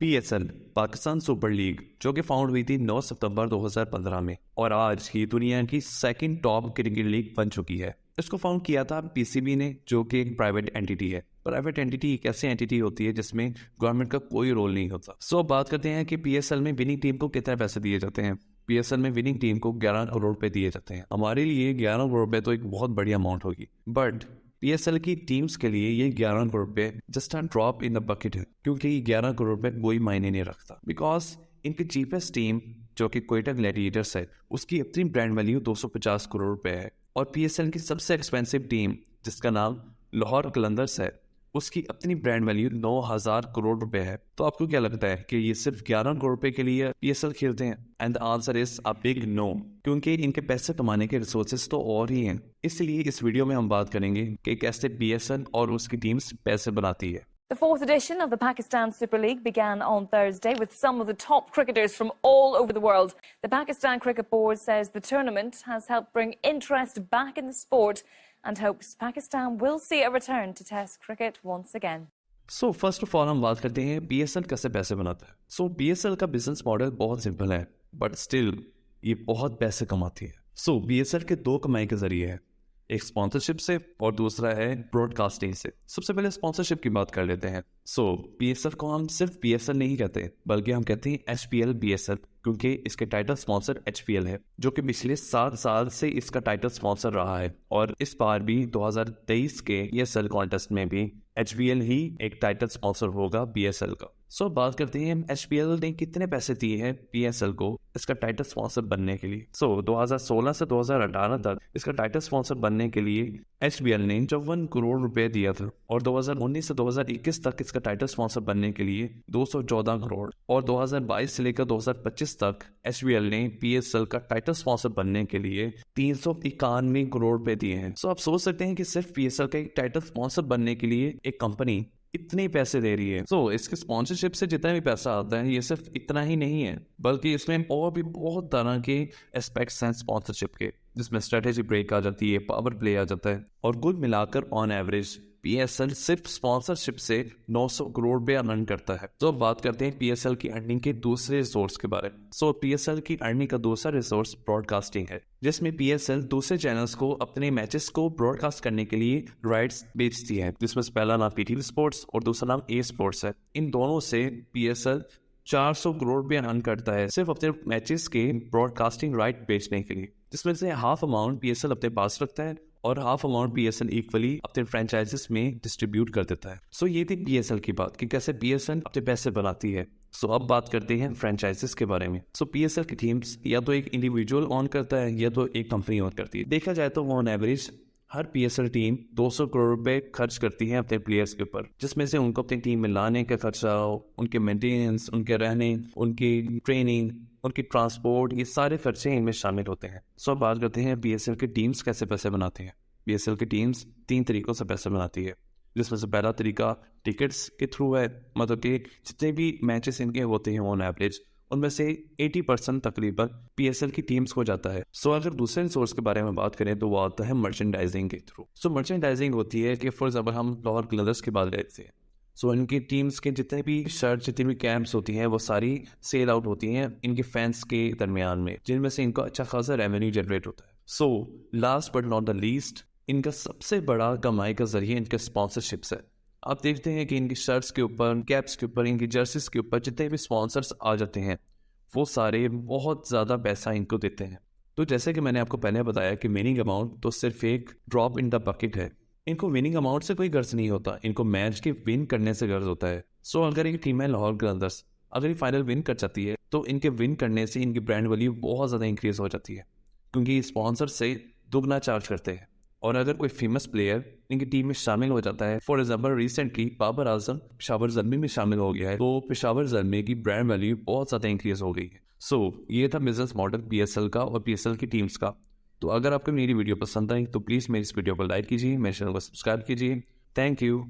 PSL Pakistan super league जो कि found हुई थी 9 सितंबर 2015 में और आज ही दुनिया की सेकंड टॉप क्रिकेट लीग बन चुकी है। इसको फाउंड किया था पीसीबी ने, जो कि एक प्राइवेट एंटिटी है। प्राइवेट एंटिटी एक ऐसी एंटिटी होती है जिसमें गवर्नमेंट का कोई रोल नहीं होता। अब बात करते हैं कि पीएसएल में विनिंग टीम को कितने पैसे दिए जाते हैं। पीएसएल में विनिंग टीम को 11 करोड़ रुपए दिए जाते हैं। हमारे लिए 11 करोड़ रुपए तो एक बहुत बड़ी अमाउंट होगी, बट पीएसएल की टीम्स के लिए ये 11 करोड़ रुपए just a drop in the bucket है, क्योंकि ये 11 करोड़ रुपए कोई मायने नहीं रखता। बिकॉज इनकी चीपेस्ट टीम जो कि कोयटा ग्लैडिएटर्स है, उसकी अपनी ब्रांड वैल्यू 250 करोड़ रुपए है, और पीएसएल की सबसे एक्सपेंसिव टीम जिसका नाम लाहौर कलंदर्स है, उसकी अपनी ब्रांड वैल्यू 9,000 करोड़ रुपए है। तो आपको क्या लगता है कि ये सिर्फ 11 करोड़ रुपए के लिए पीएसएल खेलते हैं? And the answer is a big no, क्योंकि इनके पैसे कमाने के रिसोर्सेज तो और ही हैं। इसलिए इस वीडियो में हम बात करेंगे कि कैसे पीएसएल और उसकी टीम्स पैसे बनाती है। The fourth edition of the Pakistan Super League began on Thursday with some of the top cricketers from all over the world. The Pakistan Cricket Board says the tournament has helped bring interest back in the sport and hopes Pakistan will see a return to Test cricket once again. First of all हम बात करते हैं PSL कैसे पैसे बनाता है। PSL का business model बहुत सिंपल है, बट स्टिल ये बहुत पैसे कमाती है। पीएसएल के दो कमाई के जरिए है, एक स्पॉन्सरशिप से और दूसरा है ब्रॉडकास्टिंग से। सबसे पहले स्पॉन्सरशिप की बात कर लेते हैं। पीएसएल को हम सिर्फ पीएसएल नहीं कहते, बल्कि हम कहते हैं एचपीएल बीएसएल, क्योंकि इसके टाइटल स्पॉन्सर एचपीएल है, जो कि पिछले 7 साल से इसका टाइटल स्पॉन्सर रहा है। और इस बार भी 2023 के पीएसएल कॉन्टेस्ट में भी एचपीएल ही एक टाइटल स्पॉन्सर होगा पीएसएल का। बात करते हैं एचपीएल ने कितने पैसे दिए हैं पीएसएल को इसका टाइटल स्पॉन्सर बनने के लिए। 2016 से 2018 तक इसका टाइटल स्पॉन्सर बनने के लिए एचपीएल ने 54 करोड़ रुपए दिया था, और 2019 से 2021 तक इसका टाइटल स्पॉन्सर बनने के लिए 214 करोड़, और 2022 से लेकर 2025 तक एचपीएल ने पीएसएल का टाइटल स्पॉन्सर बनने के लिए 391 करोड़ रुपए दिए हैं। आप सोच सकते हैं कि सिर्फ पीएसएल का एक टाइटल स्पॉन्सर बनने के लिए एक कंपनी इतने पैसे दे रही है। इसके स्पॉन्सरशिप से जितना भी पैसा आता है, ये सिर्फ इतना ही नहीं है, बल्कि इसमें और भी बहुत तरह के एस्पेक्ट्स हैं स्पॉन्सरशिप के, जिसमें स्ट्रेटेजी ब्रेक आ जाती है, पावर प्ले आ जाता है, और कुल मिलाकर ऑन एवरेज पीएसएल सिर्फ स्पॉन्सरशिप से 900 करोड़ रुपए अर्न करता है। अब बात करते हैं पीएसएल की अर्निंग के दूसरे रिसोर्स के बारे में। पीएसएल की अर्निंग का दूसरा रिसोर्स ब्रॉडकास्टिंग है, जिसमें पीएसएल दूसरे चैनल्स को अपने मैचेस को ब्रॉडकास्ट करने के लिए राइट्स बेचती है, जिसमें पहला नाम पीटीवी स्पोर्ट्स और दूसरा नाम ए स्पोर्ट्स है। इन दोनों से पीएसएल 400 करोड़ रुपए अर्न करता है सिर्फ अपने मैचेस के ब्रॉडकास्टिंग राइट बेचने के लिए, जिसमें से हाफ अमाउंट पीएसएल अपने पास रखता है और हाफ अमाउंट पीएसएल इक्वली अपने फ्रेंचाइजेस में डिस्ट्रीब्यूट कर देता है। ये थी पीएसएल की बात कि कैसे पीएसएल अपने पैसे बनाती है। अब बात करते हैं फ्रेंचाइजेस के बारे में। पीएसएल की टीम्स या तो एक इंडिविजुअल ऑन करता है या तो एक कंपनी ऑन करती है। देखा जाए तो on average her PSL team 200 crore रुपए खर्च करती है अपने प्लेयर्स के ऊपर, जिसमें से उनको अपनी टीम में लाने का खर्चा, उनके मेंटेनेंस, उनके रहने, उनकी ट्रेनिंग, उनकी ट्रांसपोर्ट, ये सारे खर्चे इनमें शामिल होते हैं। अब बात करते हैं पीएसएल की टीम्स कैसे पैसे बनाती हैं। पीएसएल की टीम्स 3 तरीकों से पैसे बनाती है, जिसमें से पहला तरीका टिकट्स के थ्रू है, मतलब कि जितने भी मैचेस इनके होते हैं ऑन एवरेज उनमें से 80% तकरीबन पीएसएल की टीम्स को जाता है। अगर दूसरे सोर्स के बारे में बात करें तो वो आता है मर्चेंडाइजिंग के थ्रू। मर्चेंडाइजिंग होती है कि फॉर एग्जाम्पल हम लाहौर कलंदर्स की बात करते हैं, इनकी टीम्स के जितने भी शर्ट, जितनी भी कैंप्स होती हैं, वो सारी सेल आउट होती हैं इनके फैंस के दरमियान में, जिनमें से इनको अच्छा खासा रेवेन्यू जनरेट होता है। Last but not the least, इनका सबसे बड़ा कमाई का जरिए इनके स्पॉन्सरशिप्स है। आप देखते हैं कि इनकी शर्ट्स के ऊपर, कैप्स के ऊपर, इनकी जर्सीज के ऊपर जितने भी स्पॉन्सर्स आ जाते हैं, वो सारे बहुत ज़्यादा पैसा इनको देते हैं। तो जैसे कि मैंने आपको पहले बताया कि विनिंग अमाउंट तो सिर्फ एक ड्रॉप इन द बकेट है। इनको विनिंग अमाउंट से कोई गर्ज नहीं होता, इनको मैच के विन करने से गर्ज होता है। अगर एक टीम है लाहौर कलंदर्स, अगर ये फाइनल विन कर जाती है तो इनके विन करने से इनकी ब्रांड वैल्यू बहुत ज़्यादा इंक्रीज हो जाती है, क्योंकि स्पॉन्सर से दुगना चार्ज करते हैं। और अगर कोई फेमस प्लेयर इनकी टीम में शामिल हो जाता है, for example recently Babar Azam Peshawar Zalmi में शामिल हो गया है, तो पेशावर ज़ल्मी की ब्रांड वैल्यू बहुत ज़्यादा इंक्रीज हो गई है। ये था बिजनेस मॉडल पीएसएल का और पीएसएल की टीम्स का। तो अगर आपको मेरी वीडियो पसंद आई तो प्लीज़ मेरी इस वीडियो को लाइक कीजिए, मेरे चैनल को सब्सक्राइब कीजिए। Thank you.